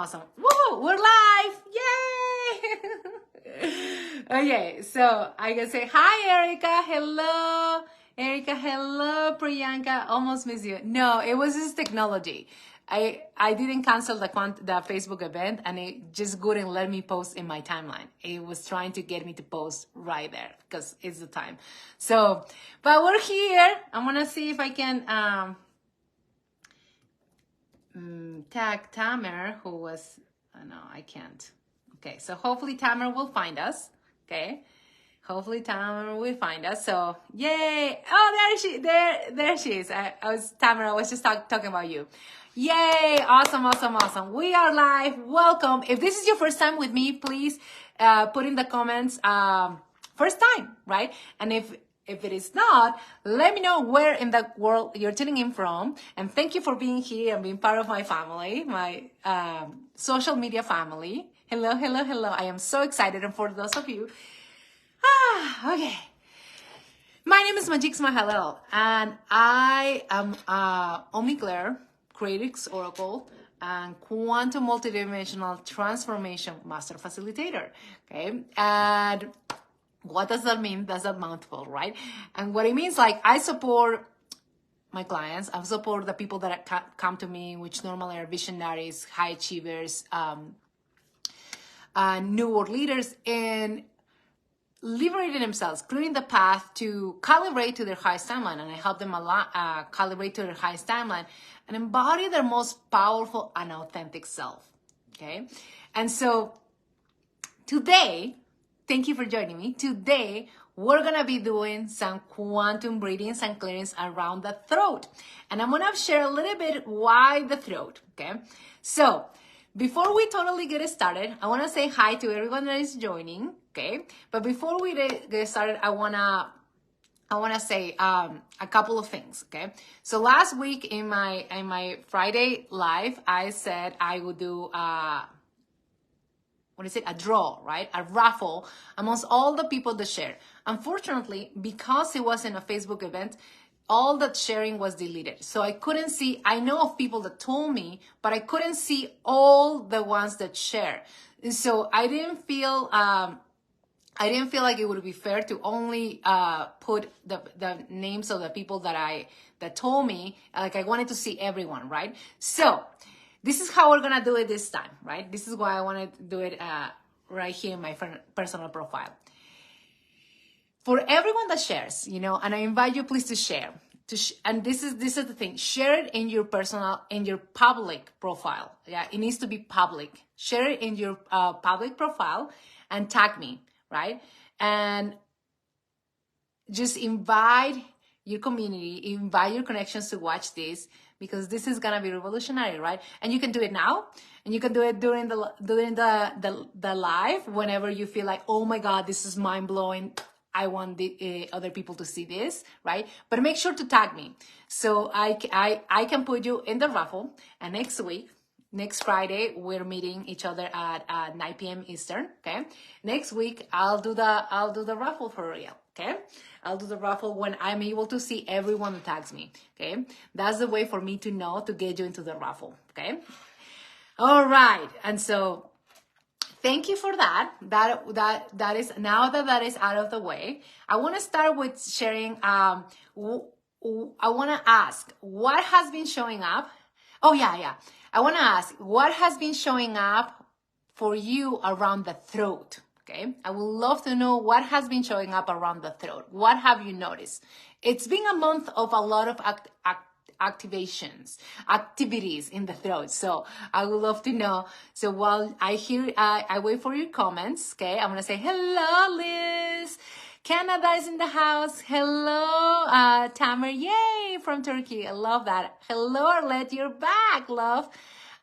Awesome. Woo! We're live! Yay! Okay, so I can say hi, Erica. Hello. Erica, hello. Priyanka, almost miss you. No, it was just technology. I didn't cancel the Facebook event, and it just wouldn't let me post in my timeline. It was trying to get me to post right there because it's the time. So, but we're here. I'm gonna see if I can tag Tamer, who was, no, I can't. Okay, so hopefully Tamer will find us. Okay, hopefully Tamer will find us. So yay! Oh, there she is. Tamer. I was just talking about you. Yay! Awesome, awesome, awesome. We are live. Welcome. If this is your first time with me, please put in the comments first time, right? And if it is not, let me know where in the world you're tuning in from. And thank you for being here and being part of my family, my social media family. Hello, hello, hello. I am so excited. And for those of you, okay. My name is Mazix Mahalel, and I am Omniclaire, Creatix Oracle, and Quantum Multidimensional Transformation Master Facilitator. Okay, and what does that mean? That's a mouthful, right? And what it means, like, I support my clients. I support the people that come to me, which normally are visionaries, high achievers, new world leaders, in liberating themselves, clearing the path to calibrate to their highest timeline. And I help them calibrate to their highest timeline and embody their most powerful and authentic self. Okay? And so today, thank you for joining me. Today, we're going to be doing some quantum breathings and clearings around the throat. And I'm going to share a little bit why the throat, okay? So, before we totally get started, I want to say hi to everyone that is joining, okay? But before we get started, I want to say a couple of things, okay? So last week in my Friday live, I said I would do a draw, right? A raffle amongst all the people that share. Unfortunately, because it wasn't a Facebook event, all that sharing was deleted. So I couldn't see, I know of people that told me, but I couldn't see all the ones that share. And so I didn't feel like it would be fair to only put the names of the people that told me. Like, I wanted to see everyone, right? So this is how we're gonna do it this time, right? This is why I wanted to do it right here in my personal profile. For everyone that shares, and I invite you please to share. And this is the thing. Share it in your public profile. Yeah, it needs to be public. Share it in your public profile and tag me, right? And just invite your community, invite your connections to watch this, because this is gonna be revolutionary, right? And you can do it now, and you can do it during the live, whenever you feel like, oh my God, this is mind blowing. I want the other people to see this, right? But make sure to tag me, so I can put you in the raffle. And next Friday, we're meeting each other at 9 p.m. Eastern. Okay. Next week, I'll do the raffle for real. Okay. I'll do the raffle when I'm able to see everyone that tags me. Okay. That's the way for me to know to get you into the raffle. Okay. All right. And so, thank you for that. That is, now that is out of the way, I want to start with sharing. I want to ask, what has been showing up? Oh yeah. I want to ask, what has been showing up for you around the throat? Okay, I would love to know what has been showing up around the throat. What have you noticed? It's been a month of a lot of activities in the throat. So I would love to know. So while I wait for your comments, okay, I'm gonna say hello, Liz. Canada is in the house. Hello, Tamer, yay, from Turkey. I love that. Hello, Arlette, you're back, love.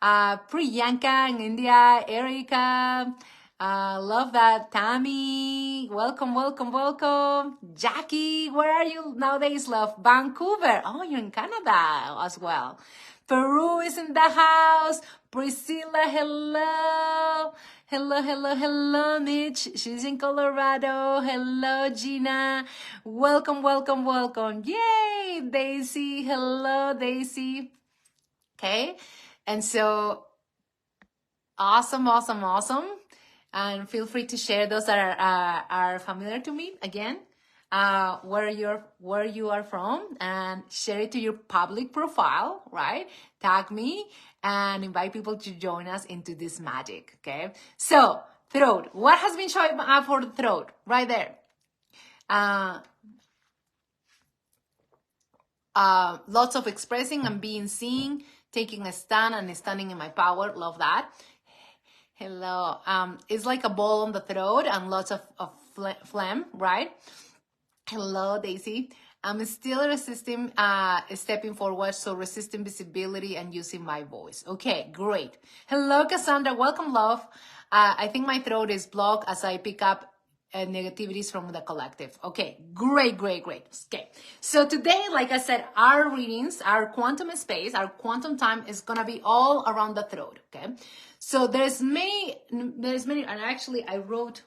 Priyanka in India, Erica. Love that. Tammy, welcome. Jackie, where are you nowadays, love? Vancouver. Oh, you're in Canada as well. Peru is in the house. Priscilla, hello. Hello, Mitch. She's in Colorado. Hello, Gina. Welcome. Yay, Daisy. Hello, Daisy. Okay. And so Awesome, awesome, awesome. And feel free to share those that are familiar to me again, where you are from, and share it to your public profile, right? Tag me and invite people to join us into this magic. Okay. So throat, what has been showing up for the throat? Right there. Lots of expressing and being seen, taking a stand and standing in my power. Love that. Hello. It's like a ball on the throat and lots of phlegm, right? Hello, Daisy. I'm still resisting stepping forward, so resisting visibility and using my voice. Okay, great. Hello, Cassandra. Welcome, love. I think my throat is blocked as I pick up negativities from the collective. Okay, great, great, great. Okay, so today, like I said, our readings, our quantum space, our quantum time is gonna be all around the throat. Okay, so there's many, and actually I wrote,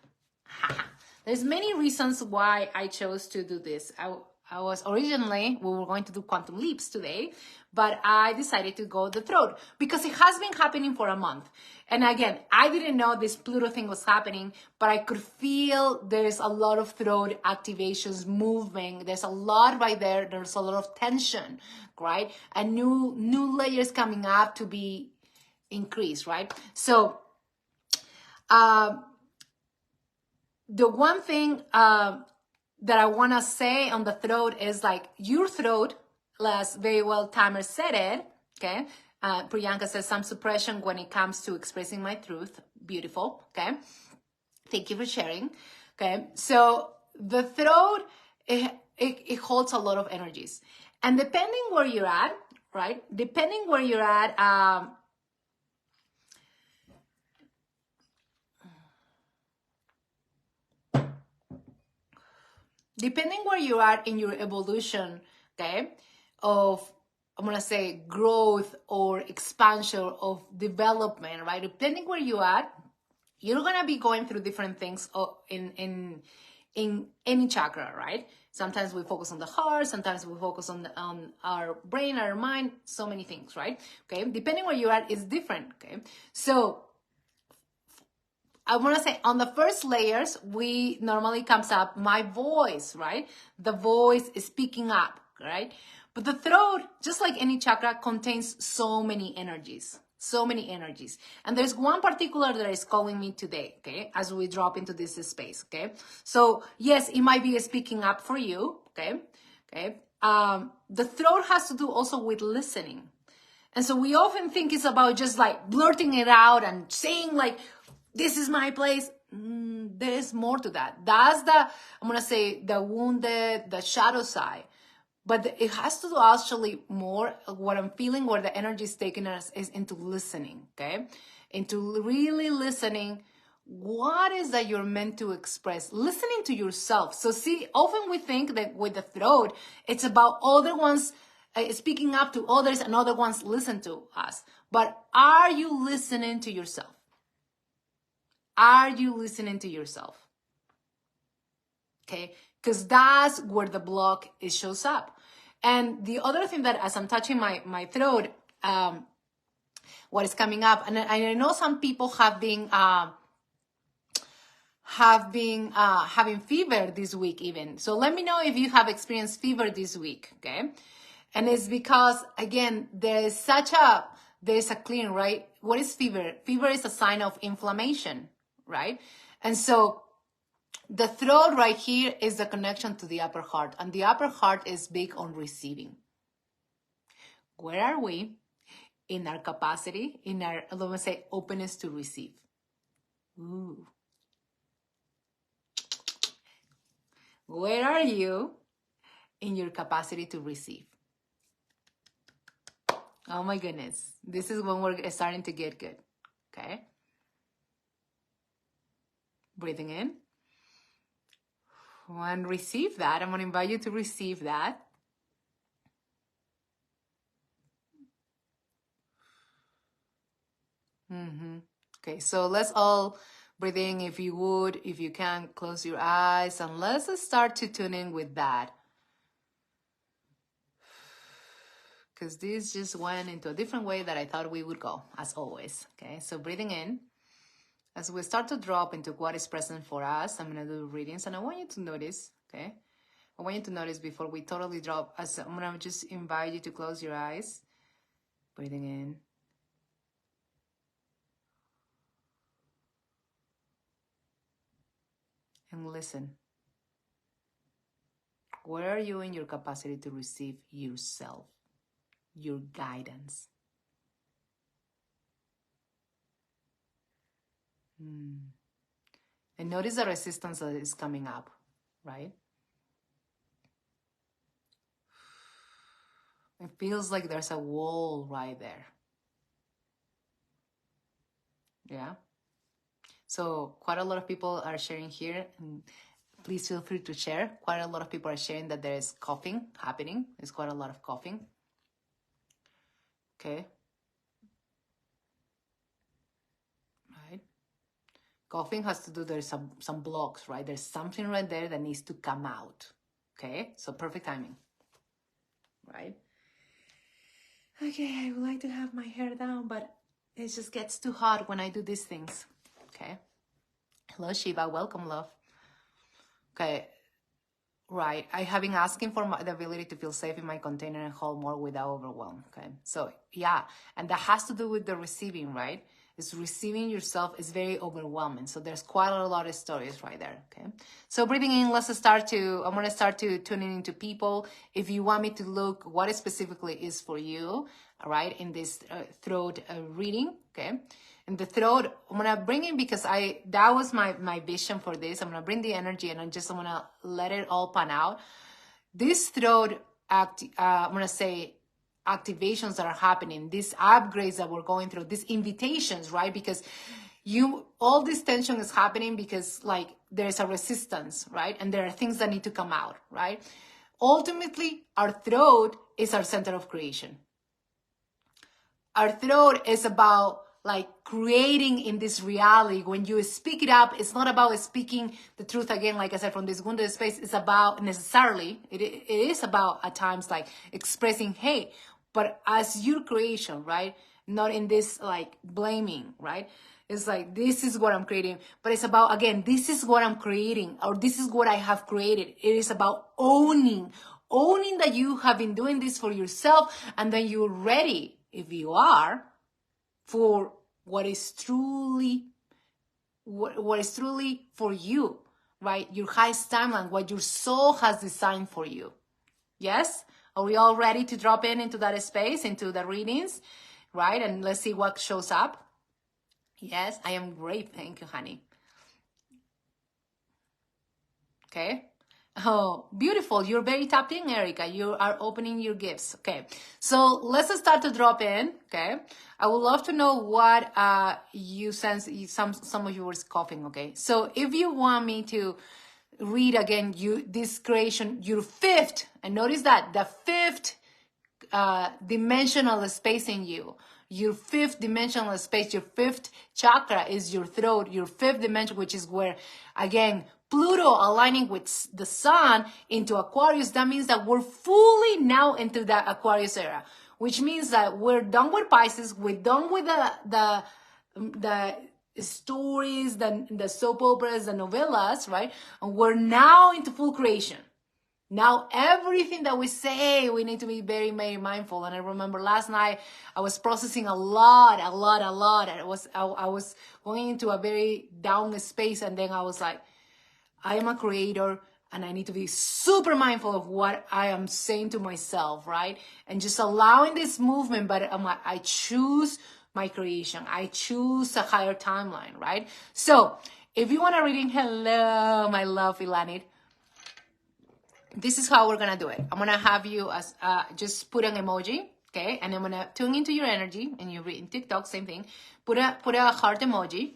there's many reasons why I chose to do this. I was originally, we were going to do quantum leaps today, but I decided to go the throat because it has been happening for a month. And again, I didn't know this Pluto thing was happening, but I could feel there's a lot of throat activations moving. There's a lot right there. There's a lot of tension, right? And new layers coming up to be increased, right? So, the one thing that I want to say on the throat is like your throat, as very well Timer said it, okay? Priyanka says some suppression when it comes to expressing my truth. Beautiful, okay? Thank you for sharing, okay? So the throat, it holds a lot of energies. And depending where you're at, right? Depending where you're at, depending where you are in your evolution, okay, of, I'm going to say growth or expansion of development, right? Depending where you are, you're going to be going through different things in any chakra, right? Sometimes we focus on the heart, sometimes we focus on our brain, our mind, so many things, right? Okay, depending where you are is different, okay? So I want to say on the first layers, we normally comes up my voice, right? The voice is speaking up, right? But the throat, just like any chakra, contains so many energies, so many energies. And there's one particular that is calling me today, okay? As we drop into this space, okay? So yes, it might be speaking up for you, okay? Okay. The throat has to do also with listening. And so we often think it's about just like blurting it out and saying like, this is my place. There's more to that. That's the, I'm going to say, the wounded, the shadow side. But it has to do actually more, what I'm feeling, where the energy is taking us is into listening, okay? Into really listening. What is that you're meant to express? Listening to yourself. So see, often we think that with the throat, it's about other ones speaking up to others and other ones listen to us. But are you listening to yourself? Are you listening to yourself? Okay, because that's where the block it shows up. And the other thing that as I'm touching my throat, what is coming up, and I know some people have been having fever this week even. So let me know if you have experienced fever this week, okay? And it's because, again, there's a clearing, right? What is fever? Fever is a sign of inflammation, right? And so the throat right here is the connection to the upper heart, and the upper heart is big on receiving. Where are we in our capacity, in our, let me say, openness to receive? Ooh. Where are you in your capacity to receive? Oh my goodness. This is when we're starting to get good. Okay. Breathing in. And receive that. I'm going to invite you to receive that. Okay, so let's all breathe in. If you would, if you can, close your eyes and let's start to tune in with that. because this just went into a different way that I thought we would go, as always. Okay, so breathing in. As we start to drop into what is present for us, I'm going to do readings, and I want you to notice, okay? I want you to notice before we totally drop, as I'm going to just invite you to close your eyes. Breathing in. And listen. Where are you in your capacity to receive yourself, your guidance? And notice the resistance that is coming up, right? It feels like there's a wall right there. Yeah. So quite a lot of people are sharing here, and please feel free to share. Quite a lot of people are sharing that there is coughing happening. There's quite a lot of coughing. Okay. Right. Coughing has to do, there's some blocks, right? There's something right there that needs to come out. Okay. So perfect timing. Right. Okay. I would like to have my hair down, but it just gets too hot when I do these things. Okay. Hello, Shiva. Welcome, love. Okay. Right. I have been asking for the ability to feel safe in my container and hold more without overwhelm. Okay. So, yeah. And that has to do with the receiving, right? It's receiving yourself is very overwhelming. So there's quite a lot of stories right there. Okay. So breathing in, I'm going to start to tuning into people. If you want me to look what it specifically is for you, all right, in this throat reading. Okay. And the throat, I'm going to bring in, because that was my vision for this. I'm going to bring the energy, and I'm going to let it all pan out. This throat I'm going to say activations that are happening, these upgrades that we're going through, these invitations, right? Because all this tension is happening because like there's a resistance, right? And there are things that need to come out, right? Ultimately, our throat is our center of creation. Our throat is about like creating in this reality. When you speak it up, it's not about speaking the truth again, like I said, from this wounded space. It's about necessarily, it is about at times like expressing, hey, but as your creation, right? Not in this like blaming, right? It's like, this is what I'm creating. But it's about, again, this is what I'm creating, or this is what I have created. It is about owning that you have been doing this for yourself, and then you're ready, if you are, for what is truly for you, right? Your highest timeline, what your soul has designed for you. Yes? Are we all ready to drop into that space, into the readings, right? And let's see what shows up. Yes, I am great. Thank you, honey. Okay. Oh, beautiful. You're very tapped in, Erica. You are opening your gifts. Okay. So let's start to drop in. Okay. I would love to know what you sense. Some of you were coughing. Okay. So if you want me to read again, this creation, your fifth, and notice that the fifth dimensional space in you. Your fifth dimensional space, your fifth chakra is your throat, your fifth dimension, which is where, again, Pluto aligning with the sun into Aquarius. That means that we're fully now into the Aquarius era, which means that we're done with Pisces. We're done with the stories, the soap operas, the novellas, right? And we're now into full creation. Now, everything that we say, we need to be very, very mindful. And I remember last night, I was processing a lot. I was going into a very down space. And then I was like, I am a creator, and I need to be super mindful of what I am saying to myself, right? And just allowing this movement, but I'm like, I choose my creation. I choose a higher timeline, right? So if you want a reading, hello, my love, Ilanit. This is how we're going to do it. I'm going to have you as just put an emoji, okay? And I'm going to tune into your energy, and you read in TikTok, same thing. Put a heart emoji.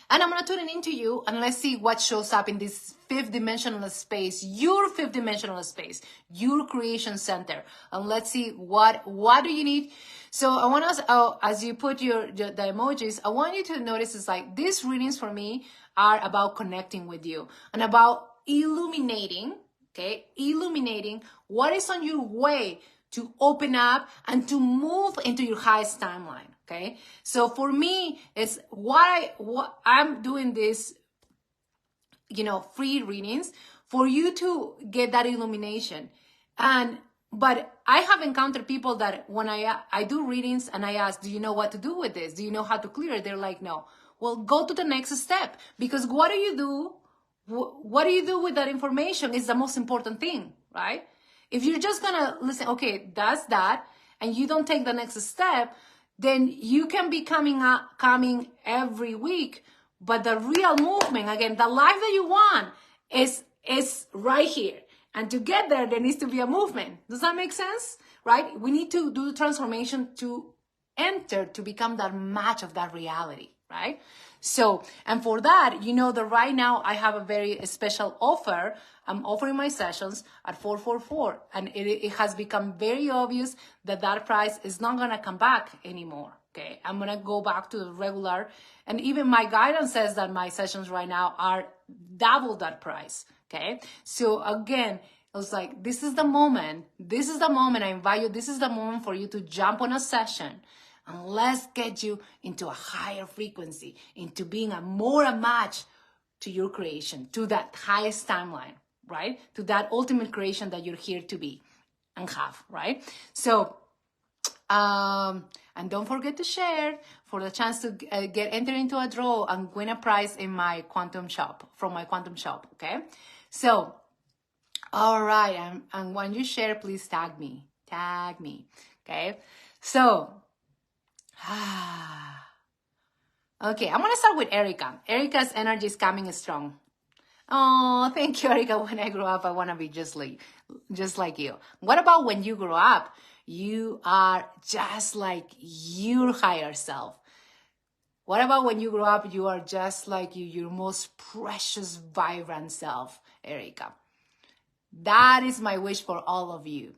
And I'm going to tune into you, and let's see what shows up in this fifth dimensional space, your fifth dimensional space, your creation center. And let's see what do you need. So I want us, as you put the emojis, I want you to notice it's like these readings for me are about connecting with you and about illuminating, okay? Illuminating what is on your way to open up and to move into your highest timeline. Okay, so for me, it's what I'm doing this, free readings for you to get that illumination. But I have encountered people that when I do readings and I ask, do you know what to do with this? Do you know how to clear it? They're like, no. Well, go to the next step, because what do you do? What do you do with that information is the most important thing, right? If you're just gonna listen, okay, that's that, and you don't take the next step, then you can be coming every week. But the real movement, again, the life that you want is right here. And to get there needs to be a movement. Does that make sense? Right? We need to do the transformation to enter, to become that match of that reality, right? So, and for that, that right now I have a very special offer. I'm offering my sessions at $444, and it has become very obvious that price is not gonna come back anymore. Okay, I'm gonna go back to the regular, and even my guidance says that my sessions right now are double that price. Okay, so again, it was like, this is the moment I invite you, this is the moment for you to jump on a session, and let's get you into a higher frequency, into being a match to your creation, to that highest timeline, right? To that ultimate creation that you're here to be and have, right? So, and don't forget to share for the chance to get entered into a draw and win a prize in my quantum shop, from my quantum shop, okay? So, all right, and when you share, please tag me, okay? So, okay, I'm gonna start with Erica. Erica's energy is coming strong. Oh, thank you, Erica. When I grow up, I want to be just like you. What about when you grow up? You are just like your higher self. What about when you grow up, you are just like your most precious, vibrant self, Erica? That is my wish for all of you,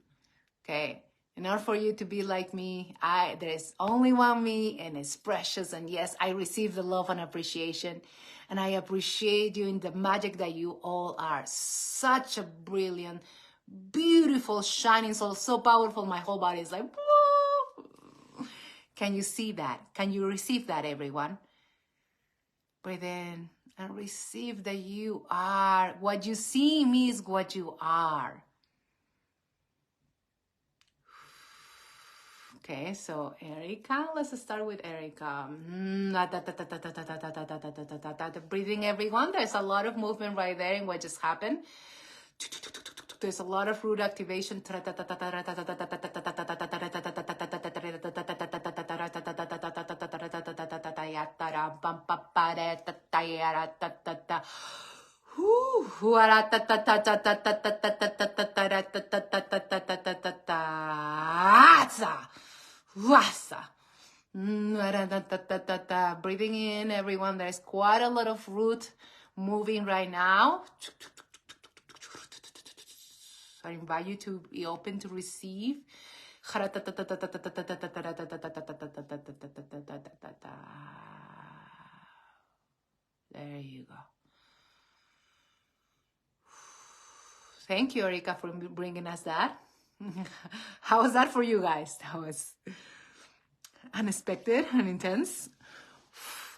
okay? In order for you to be like me, there is only one me, and it's precious. And yes, I receive the love and appreciation. And I appreciate you in the magic that you all are. Such a brilliant, beautiful, shining soul, so powerful. My whole body is like, whoa. Can you see that? Can you receive that, everyone? Breathe in and receive that you are. What you see in me is what you are. Okay, so Erica, let's start with Erica. Breathing, everyone. There's a lot of movement right there in what just happened. There's a lot of root activation. Breathing in, everyone. There's quite a lot of root moving right now. I invite you to be open to receive. There you go. Thank you, Erika, for bringing us that. How was that for you guys? That was unexpected and intense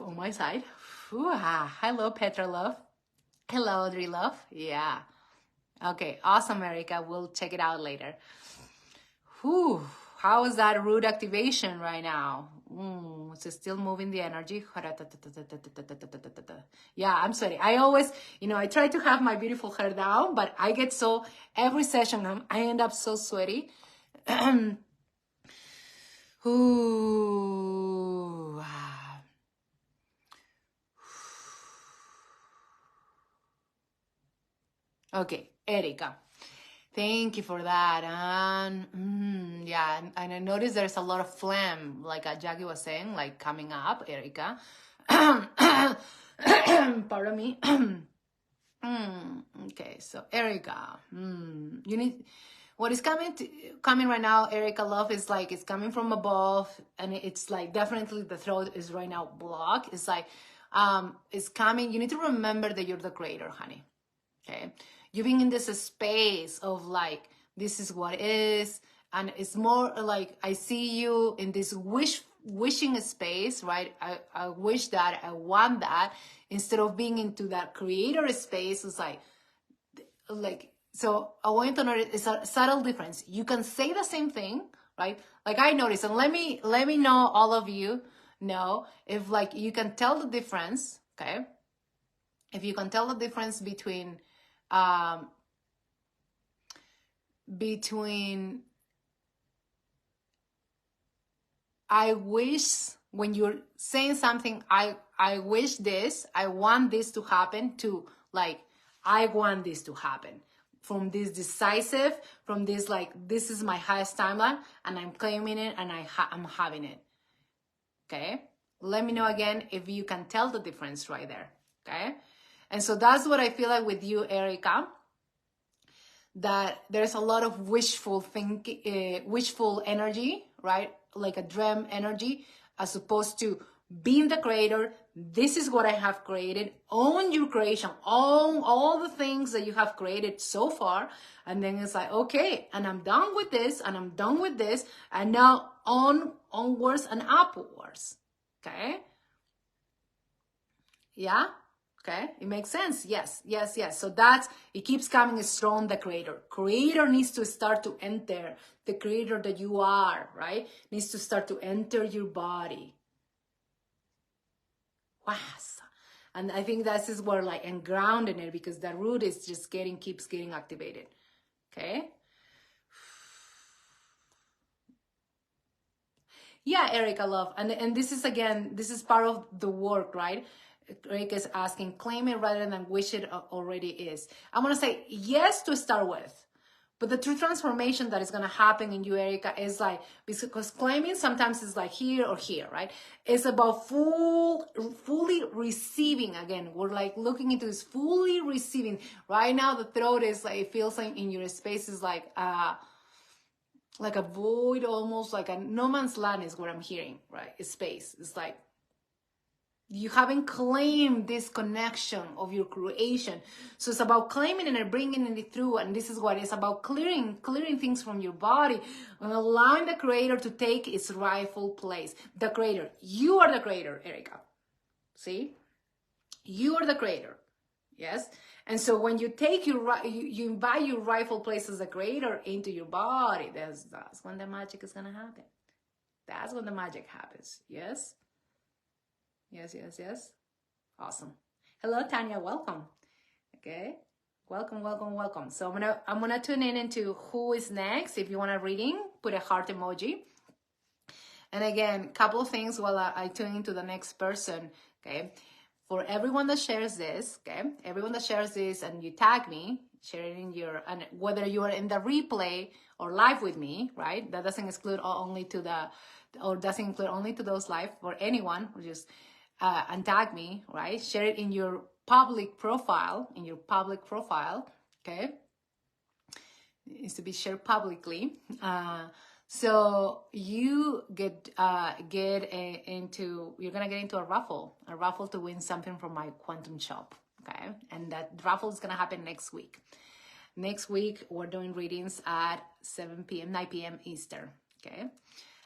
on my side. Hello, Petra Love. Hello, Audrey Love. Yeah. Okay, awesome, Erika. We'll check it out later. How is that root activation right now? It's still moving the energy. Yeah, I'm sorry. I always, I try to have my beautiful hair down, but I get every session, I end up so sweaty. Okay, Erika. Thank you for that. And yeah, and I noticed there's a lot of phlegm, like Jackie was saying, like coming up, Erika. Pardon me. Okay, so Erika, you need, what is coming right now, Erika Love, is like, it's coming from above, and it's like, definitely the throat is right now blocked. It's like, it's coming. You need to remember that you're the creator, honey. Okay. You've been in this space of like, this is what is, And it's more like I see you in this wishing space, right? I wish that, I want that, instead of being into that creator space. It's like, so I want you to notice it's a subtle difference. You can say the same thing, right? Like I noticed, and let me know, all of you know, if like you can tell the difference, okay? If you can tell the difference between I wish, when you're saying something, I wish this, I want this to happen, to like, I want this to happen. From this decisive, from this like, this is my highest timeline, and I'm claiming it, and I'm having it. Okay? Let me know again if you can tell the difference right there. Okay? And so that's what I feel like with you, Erica, that there's a lot of wishful energy, right? Like a dream energy, as opposed to being the creator. This is what I have created. Own your creation. Own all the things that you have created so far. And then it's like, okay, and I'm done with this, and I'm done with this, and now onwards and upwards. Okay? Yeah? Okay, it makes sense. Yes, yes, yes. So that's, it keeps coming strong, the creator. Creator needs to start to enter, the creator that you are, right? Needs to start to enter your body. Wow. And I think this is where like, and grounding it, because the root is just keeps getting activated. Okay. Yeah, Erica, love. And this is, again, this is part of the work, right? Eric is asking, claim it rather than wish it already is. I want to say yes to start with. But the true transformation that is going to happen in you, Erica, is like, because claiming sometimes is like here or here, right? It's about fully receiving. Again, we're like looking into this fully receiving. Right now, the throat is like, it feels like in your space is like a void, almost like a no man's land is what I'm hearing, right? It's space. It's like, you haven't claimed this connection of your creation. So it's about claiming it and bringing it through. And this is what it's about, clearing things from your body and allowing the creator to take its rightful place. The creator. You are the creator, Erica. See? You are the creator. Yes? And so when you take you invite your rightful place as a creator into your body, that's when the magic is going to happen. That's when the magic happens. Yes? Yes, yes, yes. Awesome. Hello, Tanya. Welcome. Okay. Welcome, welcome, welcome. So I'm gonna tune into who is next. If you want a reading, put a heart emoji. And again, couple of things while I tune into the next person. Okay. For everyone that shares this, okay, everyone that shares this and you tag me, share it in your, and whether you are in the replay or live with me, right? That doesn't exclude only to doesn't include only to those live, for anyone who just and tag me, right? Share it in your public profile, okay? It needs to be shared publicly. So you you're gonna get into a raffle to win something from my quantum shop, okay? And that raffle is gonna happen next week. Next week, we're doing readings at 7 p.m., 9 p.m. Eastern, okay?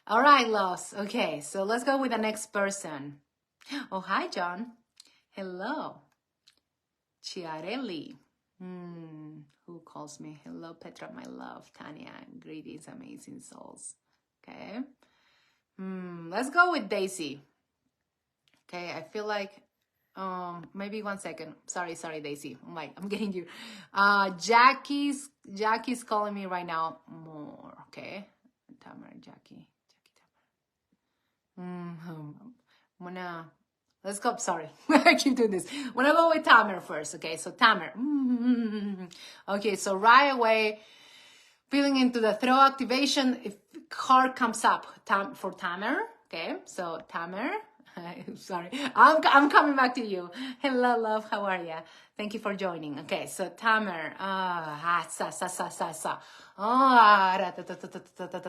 All right, loves. Okay, so let's go with the next person. Oh, hi, John. Hello. Chiarelli. Who calls me? Hello, Petra, my love. Tanya, greetings, amazing souls. Okay. Let's go with Daisy. Okay, I feel like, maybe 1 second. Sorry, Daisy. I'm getting you. Jackie's calling me right now. More, okay. Tamara, Jackie. Let's go. Sorry, I keep doing this. I'm gonna go with Tamer first. Okay, so Tamer. Okay, so right away, feeling into the throat activation. If heart comes up, for Tamer. Okay, so Tamer. Sorry, I'm coming back to you. Hello, love. How are ya? Thank you for joining. Okay, so Tamer.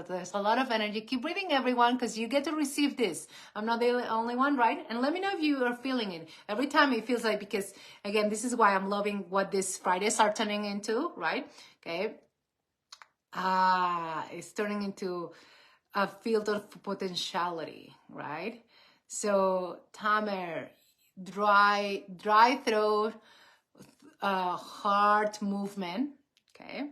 There's a lot of energy. Keep breathing, everyone, because you get to receive this. I'm not the only one, right? And let me know if you are feeling it. Every time it feels like, because again, this is why I'm loving what these Fridays are turning into, right? Okay. It's turning into a field of potentiality, right? So Tamer, dry throat, heart movement, okay?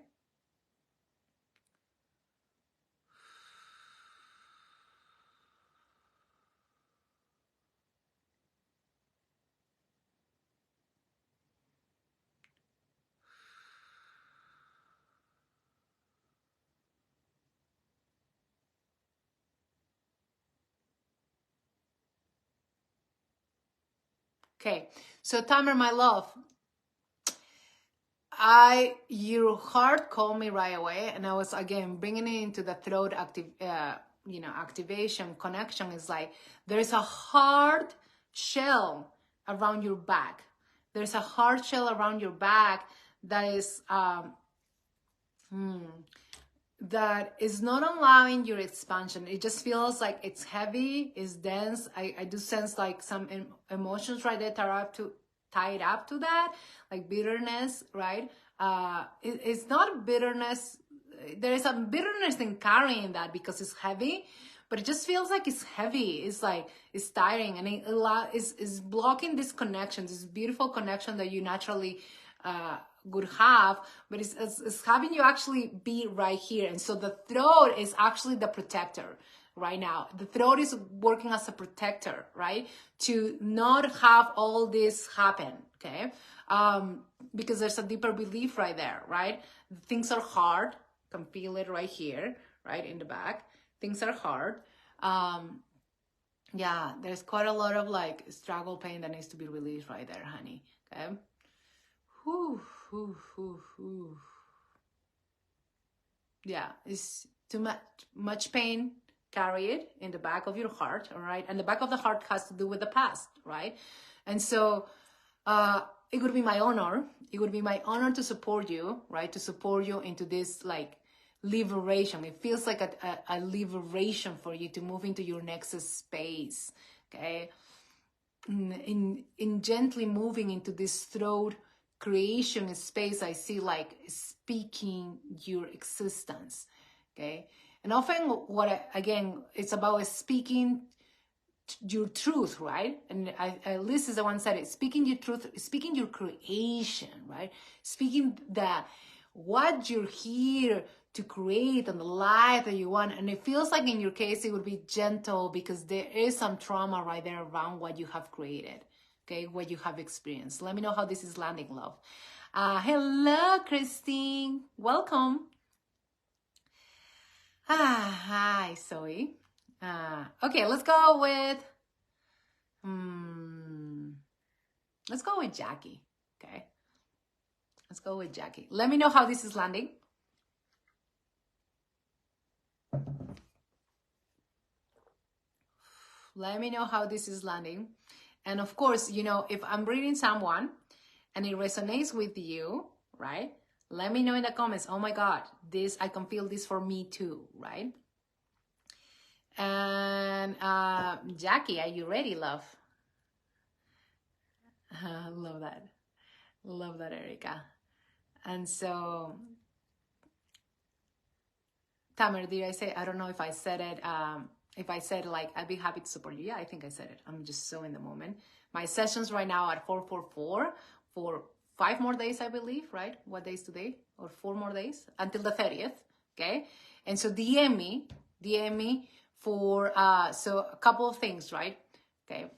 Okay, so Tamer, my love, your heart called me right away, and I was again bringing it into the throat activation connection. Is like there's a hard shell around your back. There's a hard shell around your back that is that is not allowing your expansion. It just feels like it's heavy, it's dense. I do sense like some emotions right there tied up to that, like bitterness, right? It's not bitterness. There is some bitterness in carrying that because it's heavy, but it just feels like it's heavy. It's like it's tiring, and it's blocking this connection, this beautiful connection that you naturally would have, but it's having you actually be right here. And so the throat is actually the protector right now. The throat is working as a protector, right? To not have all this happen, okay? Because there's a deeper belief right there, right? Things are hard. Can feel it right here, right in the back. Things are hard. Yeah, there's quite a lot of like struggle pain that needs to be released right there, honey, okay? Whew, whew, whew, whew. Yeah, it's too much pain. Carry it in the back of your heart, all right? And the back of the heart has to do with the past, right? And so it would be my honor. It would be my honor to support you, right? To support you into this like liberation. It feels like a liberation for you to move into your next space, okay? In gently moving into this throat creation space, I see like speaking your existence, okay? And often again, it's about speaking your truth, right? And Liz is the one said it, speaking your truth, speaking your creation, right? Speaking that what you're here to create and the life that you want. And it feels like in your case, it would be gentle because there is some trauma right there around what you have created, okay? What you have experienced. Let me know how this is landing, love. Hello, Christine. Welcome. Hi, Zoe. Okay, let's go with Jackie. Okay, let's go with Jackie. Let me know how this is landing. Let me know how this is landing. And of course, you know, if I'm reading someone and it resonates with you, right? Let me know in the comments. Oh my God, I can feel this for me too, right? And Jackie, are you ready, love? Love that. Love that, Erica. And so, Tamer, did I say, I don't know if I said it, if I said like, I'd be happy to support you. Yeah, I think I said it. I'm just so in the moment. My sessions right now are 444 for 5 more days, I believe, right? What day is today? Or 4 more days until the 30th, okay? And so DM me for, so a couple of things, right? Okay.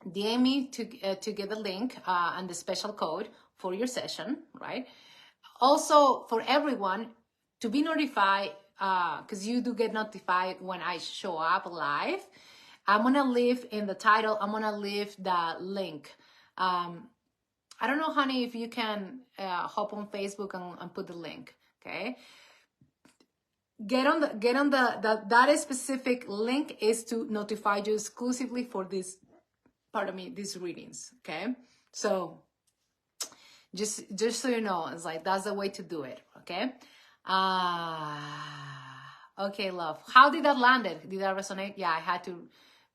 DM me to get the link and the special code for your session, right? Also, for everyone to be notified, because you do get notified when I show up live, I'm going to leave in the title, I'm going to leave the link. I don't know, honey, if you can hop on Facebook and put the link, okay? Get on that specific link is to notify you exclusively for this, pardon me, these readings, okay? So just so you know, it's like that's the way to do it, okay? Okay, love. How did that land? Did that resonate? Yeah, I had to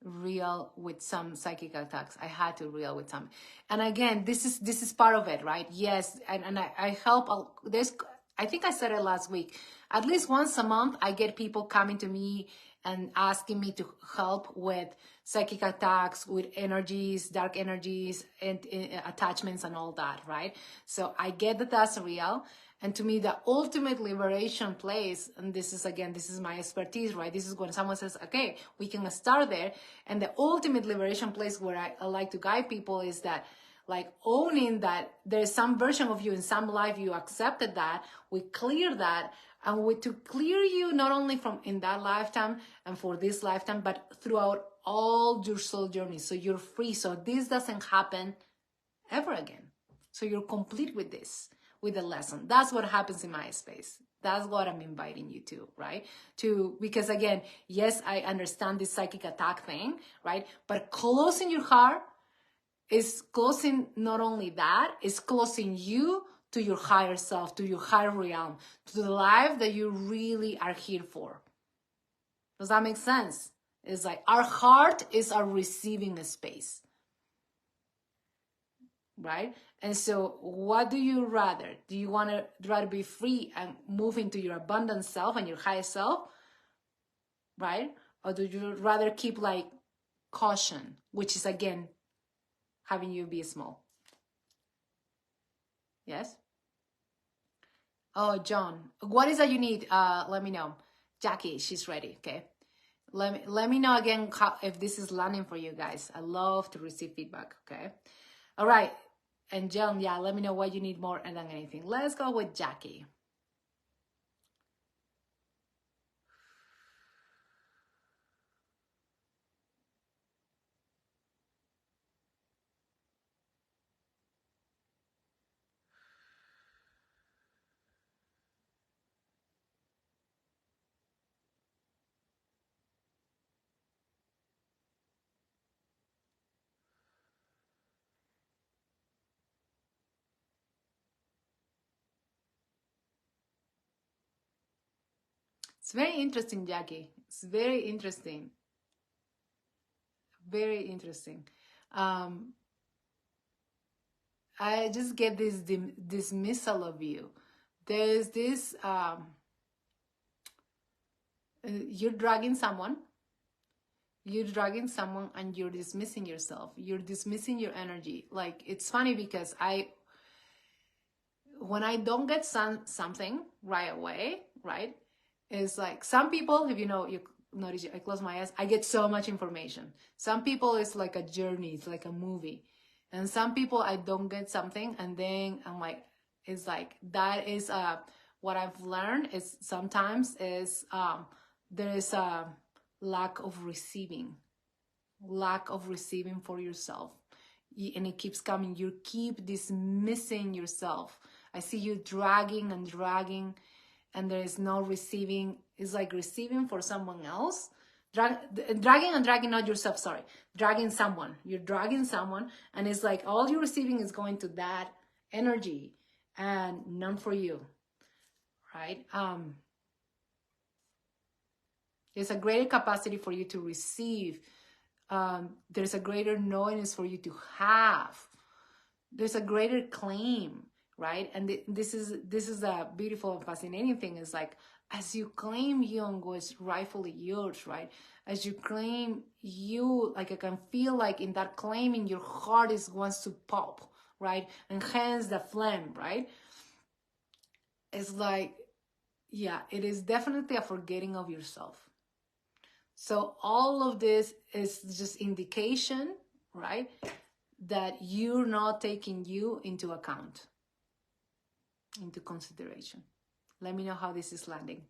reel with some psychic attacks. I had to reel with some. And again, this is part of it, right? Yes, and I help. I think I said it last week. At least once a month, I get people coming to me and asking me to help with psychic attacks, with energies, dark energies, and attachments and all that, right? So I get that that's real. And to me, the ultimate liberation place, and this is, again, this is my expertise, right? This is when someone says, okay, we can start there. And the ultimate liberation place where I like to guide people is that, like, owning that there's some version of you in some life, you accepted that, we clear that, and to clear you not only from in that lifetime and for this lifetime, but throughout all your soul journey. So you're free. So this doesn't happen ever again. So you're complete with this, with the lesson. That's what happens in my space. That's what I'm inviting you to, right? Because again, yes, I understand this psychic attack thing, right? But closing your heart is closing not only that, it's closing you to your higher self, to your higher realm, to the life that you really are here for. Does that make sense? It's like our heart is our receiving space, right? And so what do you rather? Do you want to rather be free and move into your abundant self and your higher self, right? Or do you rather keep like caution, which is again, having you be small? Yes? Oh, John, what is that you need? Let me know. Jackie, she's ready, okay? Let me know again if this is landing for you guys. I love to receive feedback, okay? All right. And John, yeah, let me know what you need more than anything. Let's go with Jackie. It's very interesting, Jackie. It's very interesting. Very interesting. I just get this dismissal of you. There's this, you're dragging someone and you're dismissing yourself. You're dismissing your energy. Like, it's funny because when I don't get something right away, right? It's like some people, if you notice, I close my eyes, I get so much information. Some people, it's like a journey, it's like a movie. And some people, I don't get something, and then I'm like, it's like, that is what I've learned is sometimes is there is a lack of receiving for yourself. And it keeps coming. You keep dismissing yourself. I see you dragging, and there is no receiving. It's like receiving for someone else. Dragging, not yourself, sorry. Dragging someone. You're dragging someone, and it's like all you're receiving is going to that energy and none for you, right? There's a greater capacity for you to receive. There's a greater knowingness for you to have. There's a greater claim, right? And this is a beautiful and fascinating thing. Is like, as you claim young was rightfully yours, right? As you claim you, like I can feel like in that claiming, your heart wants to pop, right? And hence the flame, right? It's like, yeah, it is definitely a forgetting of yourself. So all of this is just indication, right? That you're not taking you into account, into consideration. Let me know how this is landing.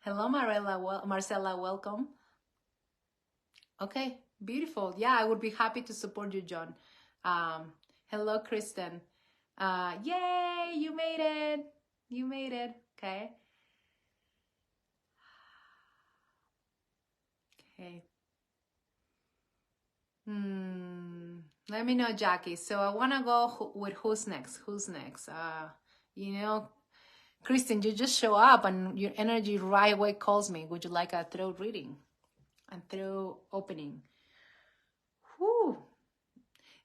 Hello, Marcella, welcome. Okay, beautiful. Yeah, I would be happy to support you, John. Hello, Kristen. Yay, you made it. You made it, okay. Okay. Let me know, Jackie. So I want to go with who's next. Kristen, you just show up and your energy right away calls me. Would you like a throat reading and throat opening? Whew.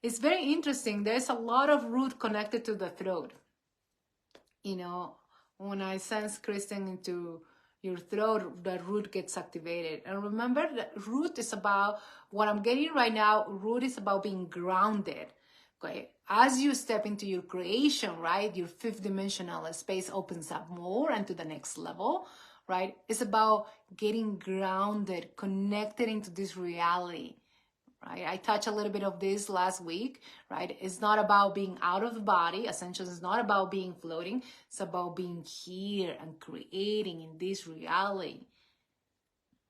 It's very interesting. There's a lot of root connected to the throat. When I sense Kristen into your throat, the root gets activated. And remember that root is about, what I'm getting right now, root is about being grounded. Okay, as you step into your creation, right, your fifth dimensional space opens up more and to the next level, right? It's about getting grounded, connected into this reality, right? I touched a little bit of this last week, right? It's not about being out of the body. Ascension is not about being floating. It's about being here and creating in this reality,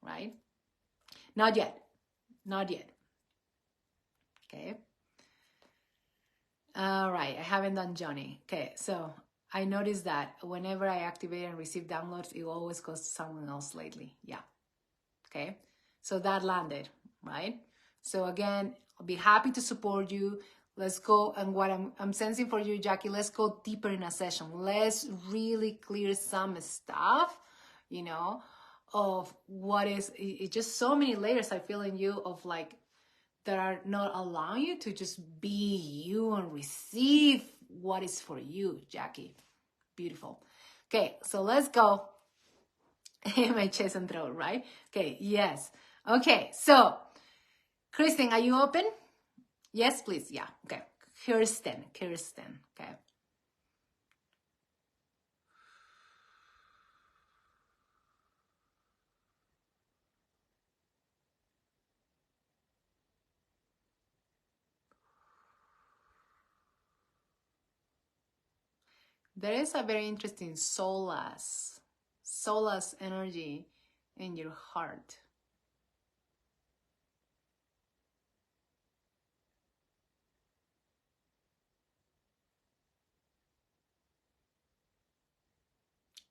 right? Not yet. Not yet. Okay. All right. I haven't done Johnny. Okay. So I noticed that whenever I activate and receive downloads, it always goes to someone else lately. Yeah. Okay. So that landed, right? So again, I'll be happy to support you. Let's go. And what I'm sensing for you, Jackie, let's go deeper in a session. Let's really clear some stuff, you know, of what is, it's just so many layers I feel in you of like, that are not allowing you to just be you and receive what is for you, Jackie. Beautiful. Okay, so let's go. My chest and throat, right? Okay, yes. Okay, so Kristen, are you open? Yes, please. Yeah, okay. Kirsten, okay. There is a very interesting solace energy in your heart.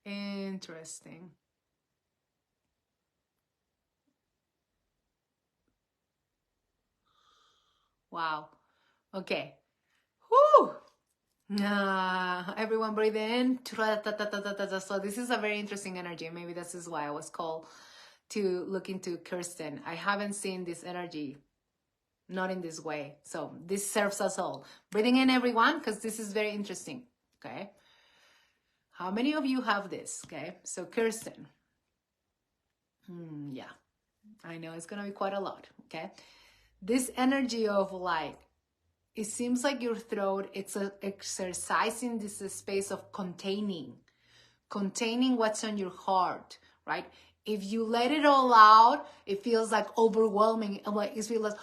Interesting. Wow. Okay. Whew. Everyone breathe in. So this is a very interesting energy. Maybe this is why I was called to look into Kirsten. I haven't seen this energy, not in this way. So this serves us all. Breathing in, everyone, because this is very interesting. Okay. How many of you have this? Okay. So Kirsten. Yeah. I know it's going to be quite a lot. Okay. This energy of like, it seems like your throat, it's exercising this space of containing what's on your heart, right? If you let it all out, it feels like overwhelming. Like it feels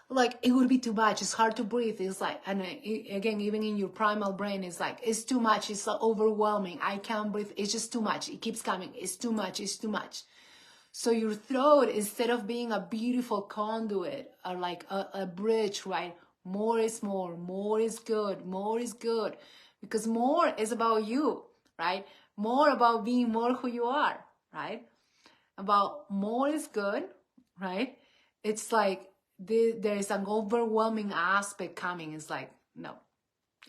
like it would be too much. It's hard to breathe. It's like, and again, even in your primal brain, it's like, it's too much. It's like overwhelming. I can't breathe. It's just too much. It keeps coming. It's too much. It's too much. So your throat, instead of being a beautiful conduit or like a bridge, right? More is more. More is good. More is good. Because more is about you, right? More about being more who you are, right? About more is good, right? It's like there is an overwhelming aspect coming. It's like, no,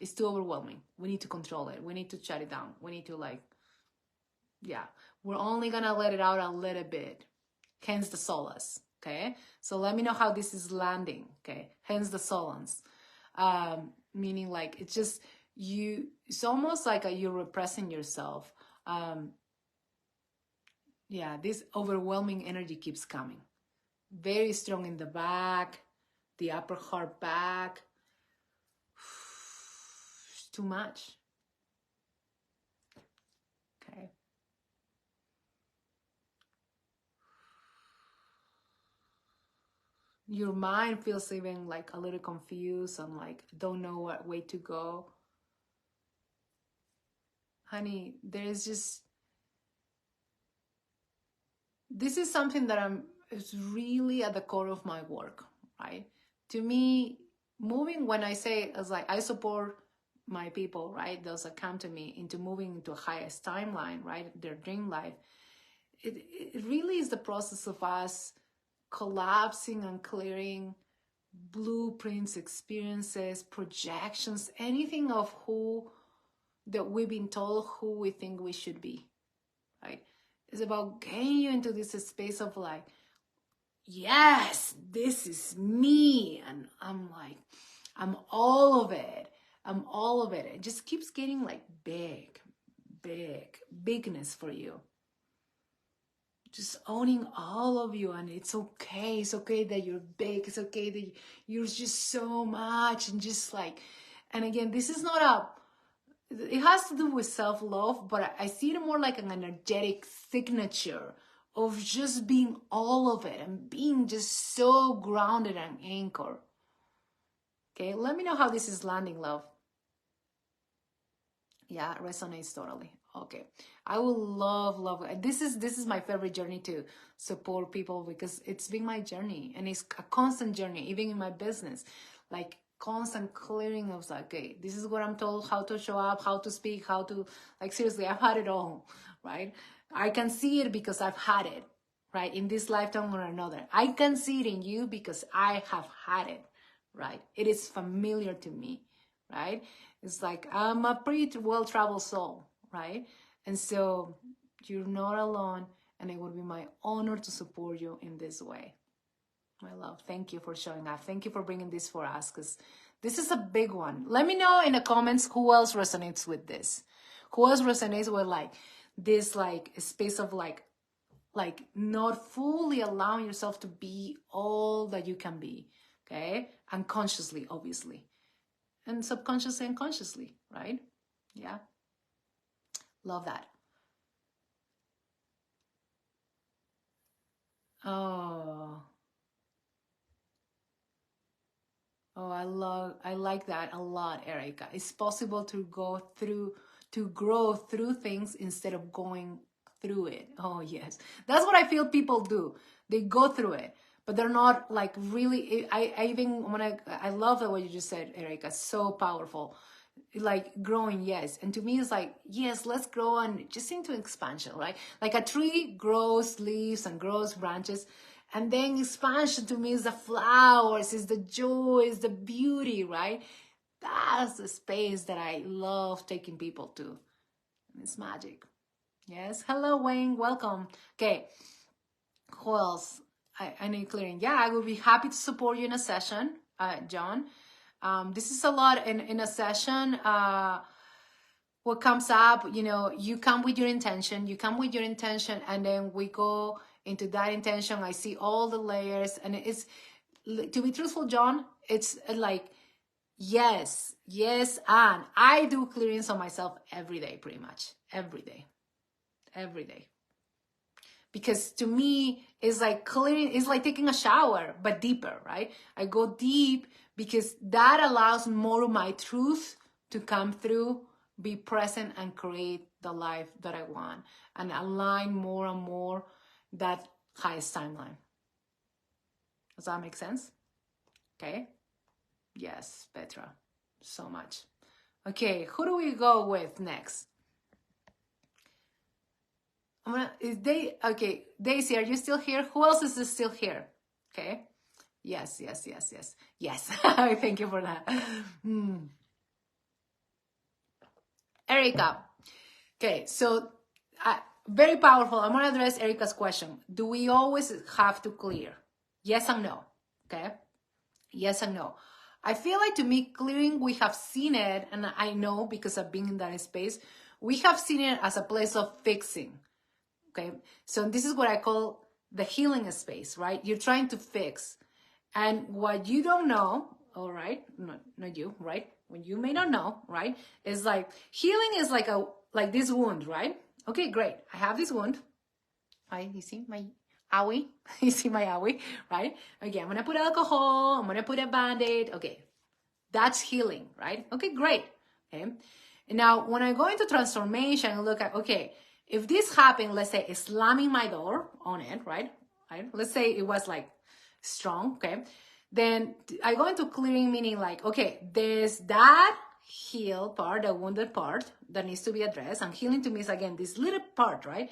it's too overwhelming. We need to control it. We need to shut it down. We need to like, yeah, we're only gonna let it out a little bit. Hence the solace, okay? So let me know how this is landing, okay? Hence the solace. Meaning like, it's just, it's almost like you're repressing yourself. Yeah, this overwhelming energy keeps coming. Very strong in the back, the upper heart back. It's too much. Okay. Your mind feels even like a little confused and like don't know what way to go. Honey, there's just, this is something that it's really at the core of my work, right? To me, moving, when I say, as like, I support my people, right? Those that come to me into moving into a highest timeline, right? Their dream life. It really is the process of us collapsing and clearing blueprints, experiences, projections, anything of who that we've been told who we think we should be, right? It's about getting you into this space of like, yes, this is me. And I'm like, I'm all of it. I'm all of it. It just keeps getting like bigness for you. just owning all of you. And it's okay. It's okay that you're big. It's okay that you're just so much. And just like, and again, this is not it has to do with self-love, but I see it more like an energetic signature of just being all of it and being just so grounded and anchored. Okay, let me know how this is landing, love. Yeah, it resonates totally. Okay, I will love this is my favorite journey to support people, because it's been my journey, and it's a constant journey, even in my business, like constant clearing of like, okay, this is what I'm told, how to show up, how to speak, how to, like, seriously, I've had it all, right? I can see it because I've had it, right? In this lifetime or another. I can see it in you because I have had it, right? It is familiar to me, right? It's like, I'm a pretty well-traveled soul, right? And so you're not alone, and it would be my honor to support you in this way. My love, thank you for showing up. Thank you for bringing this for us, because this is a big one. Let me know in the comments who else resonates with this. Who else resonates with like this, like a space of like not fully allowing yourself to be all that you can be, okay? Unconsciously, obviously. And subconsciously and consciously, right? Yeah. Love that. Oh, I like that a lot, Erica. It's possible to grow through things instead of going through it. Oh, yes. That's what I feel people do. They go through it, but they're not like really, I love the way you just said, Erica, so powerful. Like growing, yes. And to me, it's like, yes, let's grow and just into expansion, right? Like a tree grows leaves and grows branches. And then expansion to me is the flowers, is the joy, is the beauty, right? That's the space that I love taking people to. It's magic. Yes. Hello, Wayne. Welcome. Okay. Who else? I need clearing. Yeah, I will be happy to support you in a session, John. This is a lot in a session. What comes up, you come with your intention, and then we go into that intention. I see all the layers, and it's, to be truthful, John, it's like, yes, and I do clearings on myself every day, pretty much every day, because to me, it's like clearing, it's like taking a shower, but deeper, right? I go deep because that allows more of my truth to come through, be present, and create the life that I want, and align more and more that highest timeline. Does that make sense? Okay. Yes, Petra, so much. Okay, who do we go with next? Okay, Daisy, are you still here? Who else is still here? Okay. Yes. Thank you for that. Erica. Okay, so very powerful. I'm gonna address Erica's question. Do we always have to clear? Yes and no. Okay. Yes and no. I feel like, to me, clearing, we have seen it, and I know because I've been in that space, we have seen it as a place of fixing. Okay, so this is what I call the healing space, right? You're trying to fix, and what you don't know, all right, not you, right? When you may not know, right, is like healing is like this wound, right? Okay, great. I have this wound. Right? You see my owie? You see my owie, right? Okay, I'm gonna put alcohol. I'm gonna put a Band-Aid. Okay, that's healing, right? Okay, great. Okay, and now when I go into transformation and look at, okay, if this happened, let's say slamming my door on it, right? Let's say it was like strong, okay? Then I go into clearing, meaning like, okay, there's that healed part, the wounded part that needs to be addressed. And healing to me is, again, this little part, right?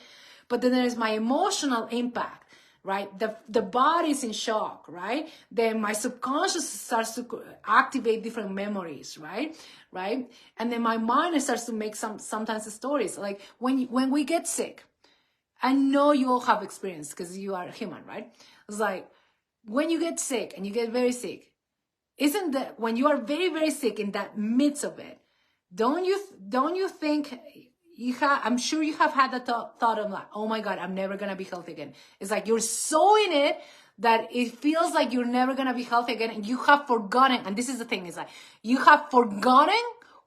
But then there's my emotional impact, right? The body's in shock, right? Then my subconscious starts to activate different memories, right? And then my mind starts to make sometimes stories. Like when we get sick, I know you all have experience because you are human, right? It's like when you get sick and you get very sick, isn't that when you are very, very sick, in that midst of it, don't you think I'm sure you have had the thought of like, oh my God, I'm never going to be healthy again. It's like you're so in it that it feels like you're never going to be healthy again. And you have forgotten, and this is the thing, is like, you have forgotten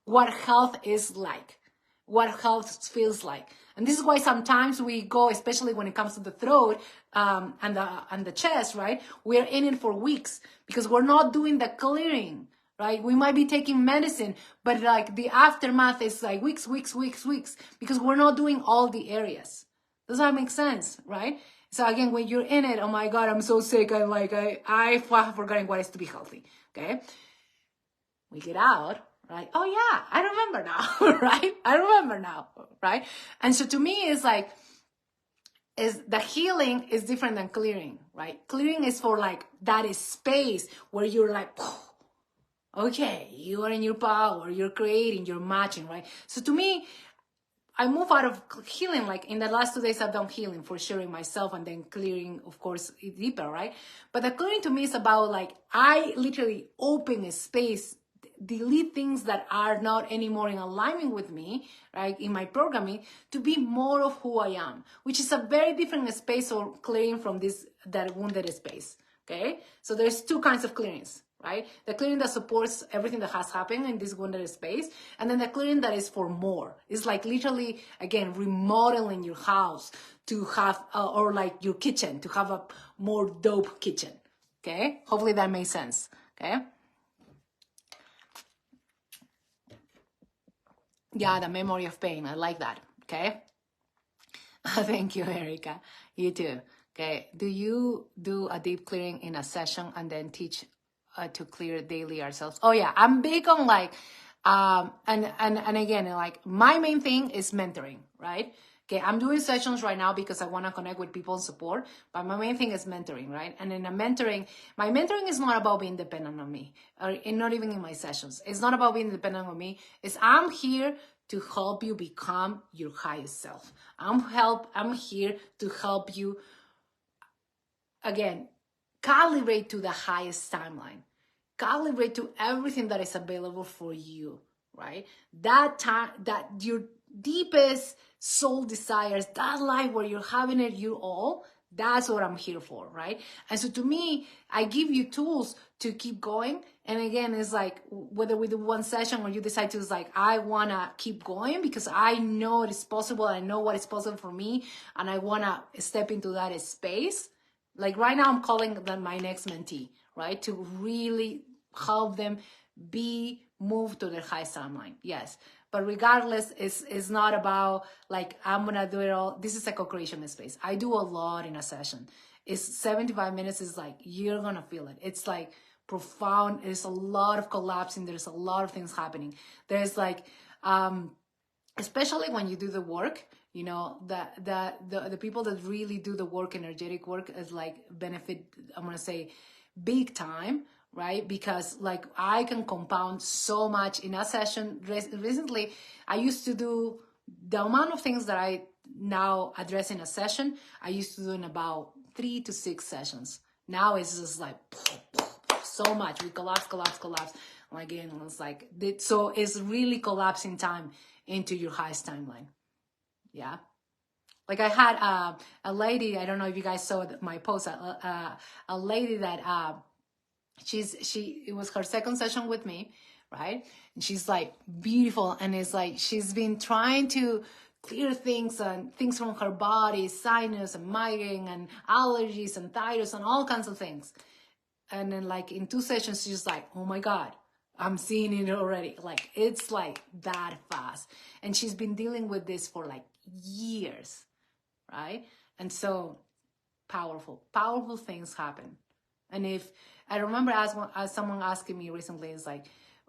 what health is like, what health feels like. And this is why sometimes we go, especially when it comes to the throat and the chest, right? We're in it for weeks because we're not doing the clearing, right? We might be taking medicine, but like the aftermath is like weeks, because we're not doing all the areas. Does that make sense, right? So again, when you're in it, oh my God, I'm so sick. I'm like, I've forgotten what is to be healthy, okay? We get out, right? Oh yeah, I remember now, right? I remember now, right? And so to me, it's like, is the healing is different than clearing, right? Clearing is for like, that is space where you're like, okay, you are in your power, you're creating, you're matching, right? So to me, I move out of healing, like in the last 2 days I've done healing for sharing myself and then clearing, of course, deeper, right? But the clearing to me is about like, I literally open a space, delete things that are not anymore in alignment with me, right, in my programming, to be more of who I am, which is a very different space or clearing from that wounded space, okay? So there's two kinds of clearings, right? The clearing that supports everything that has happened in this wounded space, and then the clearing that is for more. It's like literally, again, remodeling your house to have, or like your kitchen, to have a more dope kitchen, okay? Hopefully that makes sense, okay? Yeah, the memory of pain, I like that, okay? Thank you, Erica. You too, okay? Do you do a deep clearing in a session and then teach to clear daily ourselves? Oh yeah, I'm big on like, and again, like my main thing is mentoring, right? Okay, I'm doing sessions right now because I want to connect with people and support, but my main thing is mentoring, right? And in a mentoring, my mentoring is not about being dependent on me, or not even in my sessions. It's not about being dependent on me. It's I'm here to help you become your highest self. I'm here to help you, again, calibrate to the highest timeline. Calibrate to everything that is available for you, right? That time, that your deepest soul desires, that life where you're having it you all, that's what I'm here for, right? And so to me, I give you tools to keep going. And again, it's like, whether we do one session or you decide to, it's like, I want to keep going because I know it is possible. I know what is possible for me. And I want to step into that space. Like right now, I'm calling them my next mentee, right? To really help them be moved to their highest timeline. Yes. But regardless, it's not about like, I'm going to do it all. This is a co-creation space. I do a lot in a session. It's 75 minutes. Is like, you're going to feel it. It's like profound. There's a lot of collapsing. There's a lot of things happening. There's like, especially when you do the work, you know, the people that really do the work, energetic work, is like benefit, I'm going to say, big time, right? Because like I can compound so much in a session. Recently, I used to do the amount of things that I now address in a session, I used to do in about 3 to 6 sessions. Now it's just like so much. We collapse. Again, it's like, so it's really collapsing time into your highest timeline. Yeah. Like I had a lady, I don't know if you guys saw my post, a lady that it was her second session with me, right? And she's like beautiful, and it's like she's been trying to clear things and things from her body, sinus and migraine and allergies and thyroid and all kinds of things. And then like in 2 sessions, she's like, oh my God, I'm seeing it already. Like, it's like that fast. And she's been dealing with this for like years, right? And so powerful things happen. And if I remember as someone asking me recently, it's like,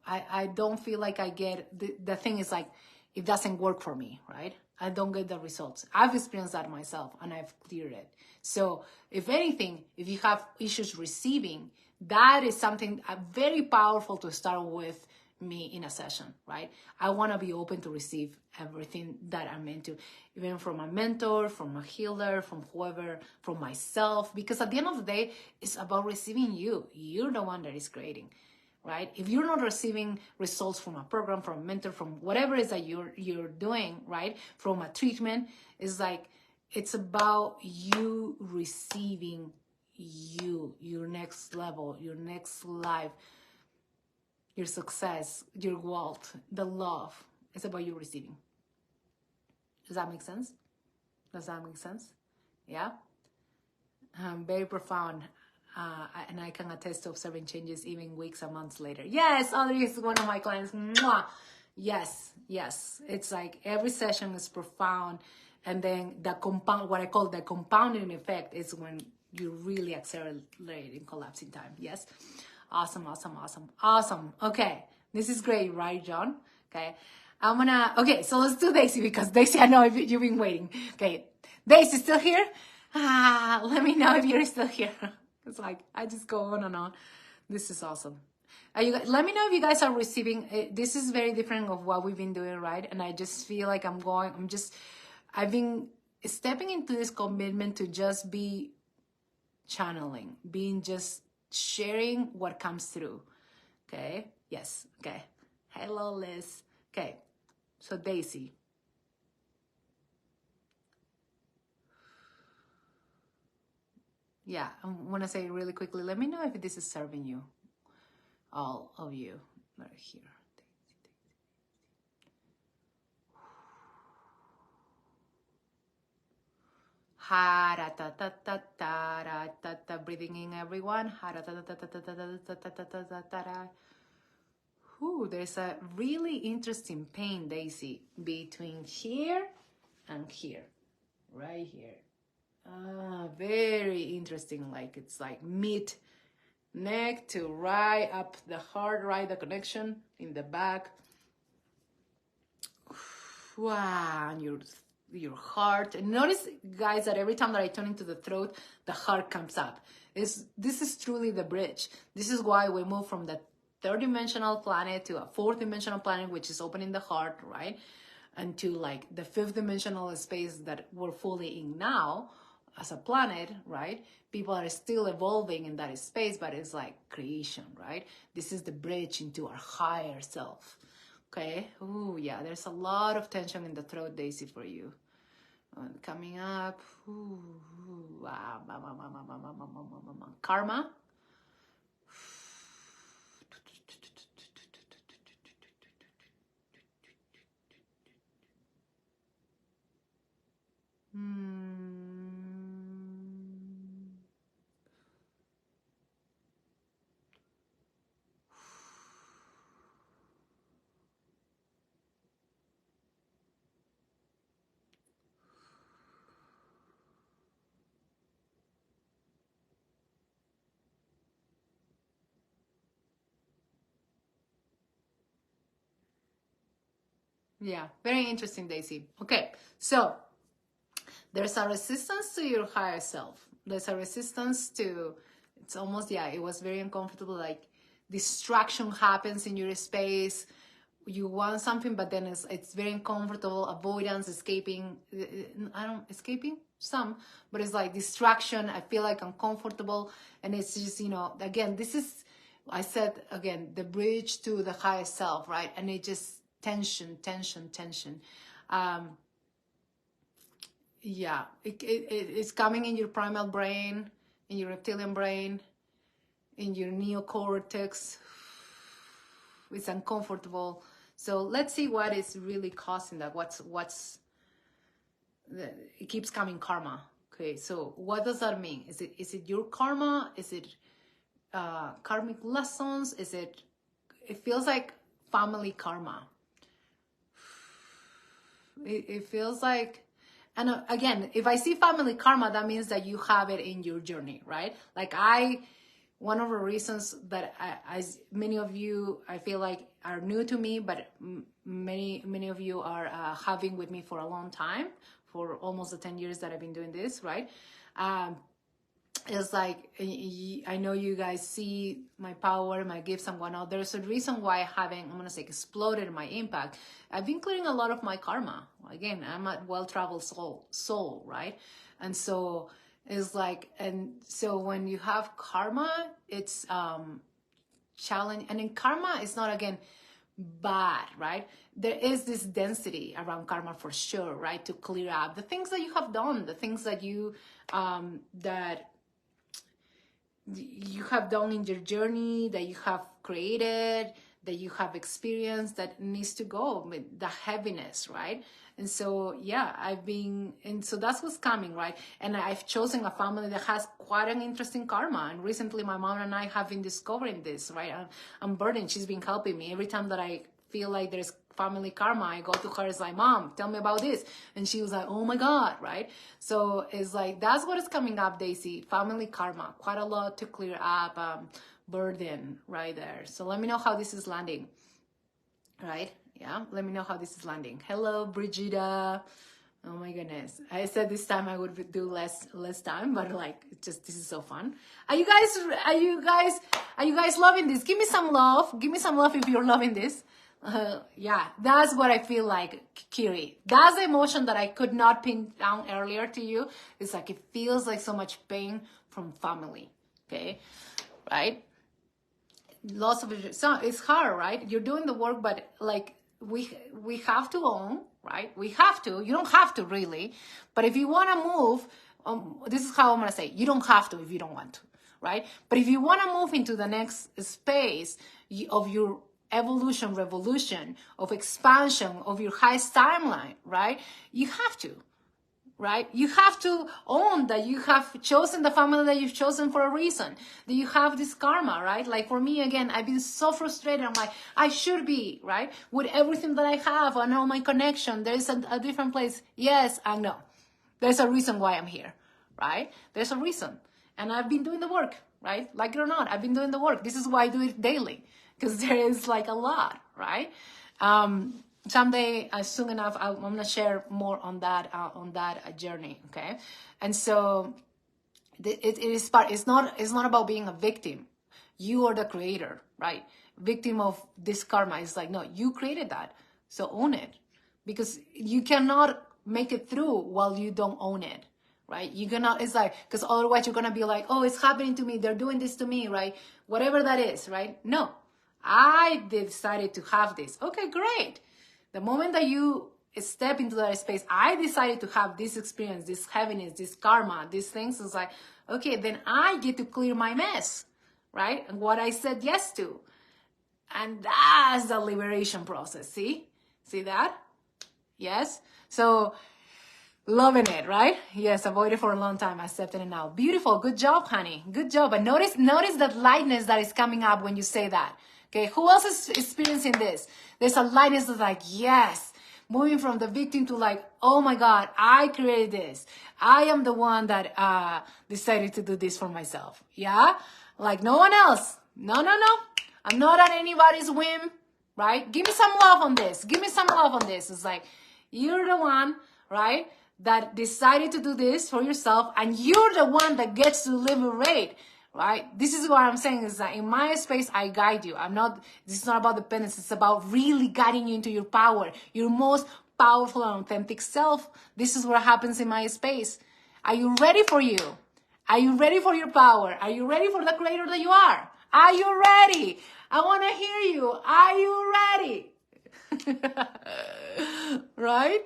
I don't feel like I get, the thing is like, it doesn't work for me, right? I don't get the results. I've experienced that myself and I've cleared it. So if anything, if you have issues receiving, that is something very powerful to start with me in a session, right? I want to be open to receive everything that I'm meant to, even from a mentor, from a healer, from whoever, from myself, because at the end of the day, it's about receiving you. You're the one that is creating. right? If you're not receiving results from a program, from a mentor, from whatever it is that you're doing, right? From a treatment, it's like, it's about you receiving your next level, your next life, your success, your wealth, the love. It's about you receiving. Does that make sense? Does that make sense? Yeah? Very profound. And I can attest to observing changes even weeks and months later. Yes, Audrey is one of my clients. Mwah! Yes, yes. It's like every session is profound. And then the compound, what I call the compounding effect, is when you really accelerate in collapsing time. Yes? Awesome, awesome, awesome, awesome. Okay, this is great, right, John? Okay, okay, so let's do Daisy, because Daisy, I know you've been waiting. Okay, Daisy, still here? Let me know if you're still here. It's like, I just go on and on. This is awesome. Let me know if you guys are receiving. This is very different of what we've been doing, right? And I just feel like I've been stepping into this commitment to just be channeling, being just sharing what comes through. Okay? Yes. Okay. Hello, Liz. Okay. So Daisy. Yeah, I want to say really quickly, let me know if this is serving you. All of you that are here. Breathing in, everyone. Ooh, there's a really interesting pain, Daisy, between here and here, right here. Very interesting. Like, it's like mid neck to right up the heart, right, the connection in the back. Wow, and your heart. And notice, guys, that every time that I turn into the throat, the heart comes up. This is truly the bridge. This is why we move from the third-dimensional planet to a fourth-dimensional planet, which is opening the heart, right? And to like the fifth-dimensional space that we're fully in now as a planet, right? People are still evolving in that space, but it's like creation, right? This is the bridge into our higher self. Okay. Oh, yeah. There's a lot of tension in the throat, Daisy, for you. Coming up. Karma. Yeah, very interesting, Daisy. Okay, so there's a resistance to your higher self. There's a resistance to, it's almost, yeah, it was very uncomfortable, like distraction happens in your space. You want something, but then it's very uncomfortable, avoidance, escaping. Escaping some, but it's like distraction. I feel like uncomfortable, and it's just, again, this is, I said, again, the bridge to the higher self, right? And it just, tension. Yeah, it's coming in your primal brain, in your reptilian brain, in your neocortex. It's uncomfortable. So let's see what is really causing that. It keeps coming, karma. Okay, so what does that mean? Is it your karma? Is it karmic lessons? It feels like family karma. It feels like, and again, if I see family karma, that means that you have it in your journey, right? Like one of the reasons that many of you, I feel like, are new to me, but many of you are having with me for a long time, for almost the 10 years that I've been doing this, right? It's like, I know you guys see my power, my gifts and whatnot. There's a reason why I haven't, I'm going to say, exploded in my impact. I've been clearing a lot of my karma. Again, I'm a well-traveled soul, right? And so it's like, and so when you have karma, it's challenge. And in karma, it's not, again, bad, right? There is this density around karma for sure, right? To clear up the things that you have done, the things that you have done in your journey, that you have created, that you have experienced, that needs to go with the heaviness, right? And so, yeah, and so that's what's coming, right? And I've chosen a family that has quite an interesting karma. And recently my mom and I have been discovering this, right? I'm burdened. She's been helping me. Every time that I feel like there's family karma, I go to her, it's like, Mom, tell me about this. And she was like, oh my God, right? So it's like, that's what is coming up, Daisy. Family karma, quite a lot to clear up, burden right there. So let me know how this is landing, right? Yeah, let me know how this is landing. Hello, Brigida. Oh my goodness. I said this time I would do less time, but like, this is so fun. Are you guys loving this? Give me some love. Give me some love if you're loving this. Yeah, that's what I feel like, Kiri. That's the emotion that I could not pin down earlier to you. It's like, it feels like so much pain from family. Okay. Right. Lots of it. So it's hard, right? You're doing the work, but like, we have to own, right? We have to. You don't have to really, but if you want to move, this is how I'm gonna say, you don't have to if you don't want to, right? But if you want to move into the next space of your evolution, revolution, of expansion, of your highest timeline, right? You have to. Right? You have to own that you have chosen the family that you've chosen for a reason, that you have this karma, right? Like for me, again, I've been so frustrated. I'm like, I should be, right? With everything that I have and all my connection, there's a different place. Yes and no. There's a reason why I'm here, right? There's a reason. And I've been doing the work, right? Like it or not, I've been doing the work. This is why I do it daily, because there is like a lot, right? Someday, soon enough, I'm gonna share more on that journey. Okay, and so it's not about being a victim. You are the creator, right? Victim of this karma. It's like, no, you created that, so own it, because you cannot make it through while you don't own it, right? You cannot. It's like, because otherwise you're gonna be like, oh, it's happening to me. They're doing this to me, right? Whatever that is, right? No, I decided to have this. Okay, great. The moment that you step into that space, I decided to have this experience, this heaviness, this karma, these things. It's like, okay, then I get to clear my mess, right? And what I said yes to. And that's the liberation process. See that? Yes. So loving it, right? Yes. Avoid it for a long time. Accepting it now. Beautiful. Good job, honey. Good job. And notice that lightness that is coming up when you say that. Okay, who else is experiencing this? There's a lightness that's like, yes, moving from the victim to like, oh my God, I created this. I am the one that decided to do this for myself. Yeah, like no one else. No. I'm not at anybody's whim, right? Give me some love on this. Give me some love on this. It's like, you're the one, right, that decided to do this for yourself, and you're the one that gets to liberate. Right? This is what I'm saying, is that in my space, I guide you. This is not about dependence. It's about really guiding you into your power, your most powerful and authentic self. This is what happens in my space. Are you ready for you? Are you ready for your power? Are you ready for the creator that you are? Are you ready? I want to hear you. Are you ready? Right?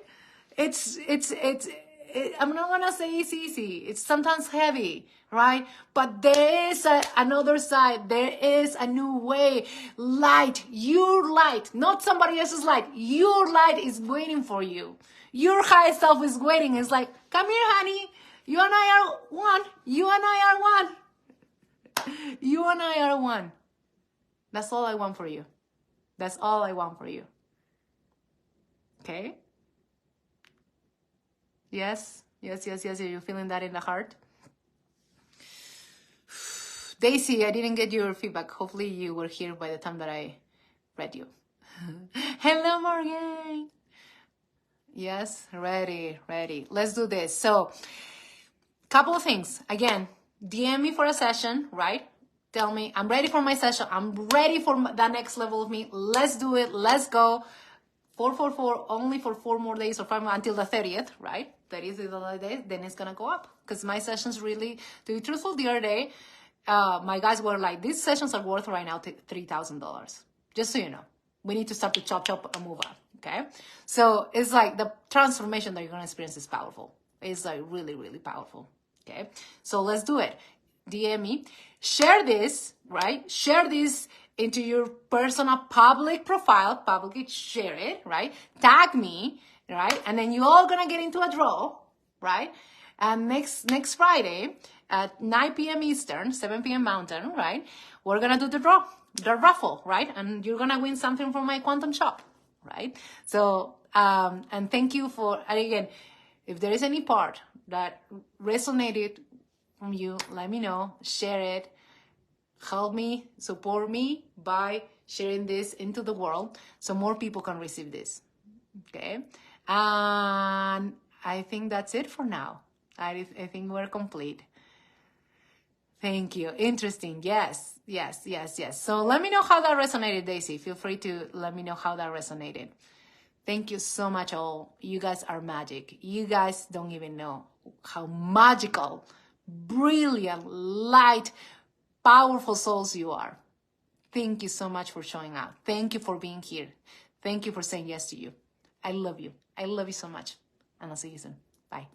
I'm not gonna say it's easy. It's sometimes heavy, right? But there is another side. There is a new way. Light, your light, not somebody else's light. Your light is waiting for you. Your high self is waiting. It's like, come here, honey. You and I are one. You and I are one. You and I are one. That's all I want for you. That's all I want for you. Okay? Yes. You're feeling that in the heart. Daisy, I didn't get your feedback. Hopefully you were here by the time that I read you. Hello, Morgan. Yes, ready. Let's do this. So, couple of things. Again, DM me for a session, right? Tell me, I'm ready for my session. I'm ready for the next level of me. Let's do it. Let's go. 444 only for 4 more days or 5 more until the 30th, right? 30th is the day, then it's gonna go up. Because my sessions really, to be truthful, the other day, my guys were like, these sessions are worth right now $3,000. Just so you know, we need to start to chop and move up. Okay, so it's like the transformation that you're gonna experience is powerful. It's like really, really powerful. Okay, so let's do it. DM me, share this, right? Share this into your personal public profile, publicly share it, right? Tag me, right? And then you all gonna get into a draw, right? And next Friday at 9 p.m. Eastern, 7 p.m. Mountain, right? We're gonna do the draw, the raffle, right? And you're gonna win something from my quantum shop, right? So, and thank you for, and again, if there is any part that resonated from you, let me know, share it, help me, support me by sharing this into the world so more people can receive this, okay? And I think that's it for now. I think we're complete. Thank you. Interesting. Yes. So let me know how that resonated, Daisy. Feel free to let me know how that resonated. Thank you so much, all. You guys are magic. You guys don't even know how magical, brilliant, light, powerful souls you are. Thank you so much for showing up. Thank you for being here. Thank you for saying yes to you. I love you. I love you so much. And I'll see you soon. Bye.